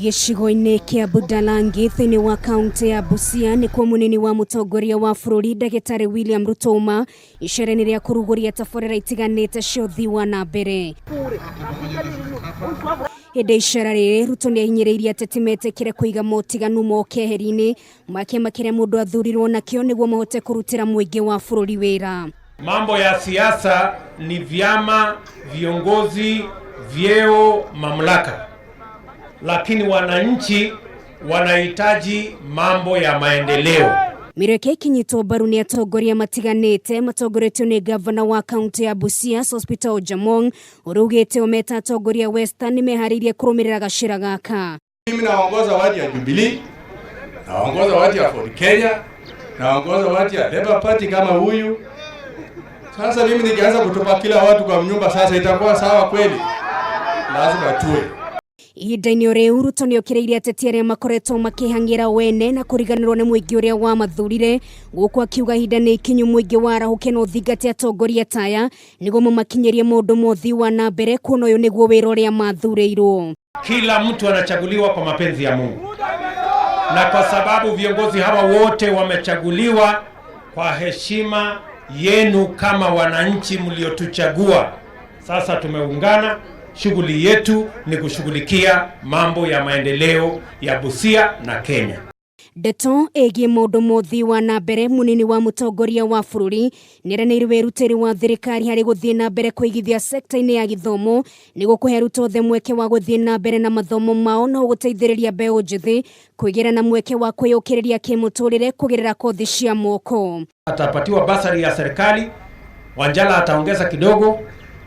Gĩcigo-inĩ kĩa Budalangi thĩinĩ wa kaunti ya Busia nĩ kwa mũnini wa mũtongoria wa bũrũri Ndagĩtarĩ William Ruto icera-inĩ rĩa kũrugũria tabarĩra itiganĩte cia ũthii wa na mbere. Hĩndĩ icera rĩrĩ Ruto nĩ ahinyĩrĩirie ateti metĩkĩre kũiga motiganu mokeheri-inĩ makĩama kĩrĩa mũndũ athurirwo nakĩo nĩguo mahote kũrutĩra mũingĩ wa bũrũri wĩra. Mambo ya siasa ni vyama, viongozi, vyeo, mamlaka. Lakini wananchi wanahitaji mambo ya maendeleo. Mireke ikinyitwo mbaru nĩ atongoria matiganĩte matongoretio nĩ gavana wa kaunti ya Busia Hospital Jamong ũrugĩte ometa atongoria Western nĩ meharĩirie kũrũmĩrĩra gacĩra gaka. Mimi naongoza wadi ya Jubilee, naongoza wadi ya Ford Kenya, naongoza wadi ya Labour Party kama huyu. Sasa mimi nikianza kutupa kila watu kwa nyumba sasa itakuwa sawa kweli? Lazima tuwe. Ihinda-inĩ rĩu Ruto nĩ okĩrĩire ateti arĩa makoretwo makĩhang'ĩra wene na kũriganĩrwo nĩ mũingĩ ũrĩa wamathurire, gũkũ akiuga ihinda nĩ ikinyu mũingĩ warahũke na ũthingate atongoria taya nĩguo mamakinyĩrie maũndũ ma ũthii wa na mbere, kuona ũyũ nĩguo wĩra ũrĩa mathurĩirwo. Kila mtu anachaguliwa kwa mapenzi ya Mungu, na kwa sababu viongozi hawa wote wamechaguliwa kwa heshima yenu kama wananchi mliotuchagua, sasa tumeungana. Shughuli yetu ni kushughulikia mambo ya maendeleo ya Busia na Kenya. Ndeto ĩgiĩ maũndũ ma ũthii wa na mbere mũnini wa mũtongoria wa bũrũri nĩeranĩire wĩrutĩri wa thirikari harĩ gũthiĩ na mbere kũigithia sekta-inĩ ya gĩthomo nĩguo kũhe arutwo othe mweke wa gũthiĩ na mbere na mathomo mao na gũteithĩrĩria mbeũ njĩthĩ kwĩgĩra na mweke wa kwĩyũkĩrĩria kĩmũtũrĩre kũgerera kothi cia moko. Atapatiwa basari ya serikali, Wanjala ataongeza kidogo,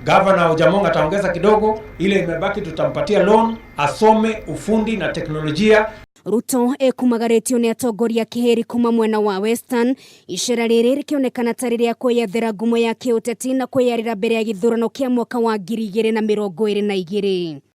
Gavana Jamong ataongeza kidogo, ile imebaki tutampatia loan asome ufundi na teknolojia. Ruto ekumagarĩtio nĩ atongoria kĩheri kuma mwena wa Western, icera rĩrĩ rĩkĩonekana ta rĩrĩa kwĩyathĩra ngumo ya kĩũteti na kwĩyarĩra mbere ya gĩthurano kĩa mwaka wa 2022.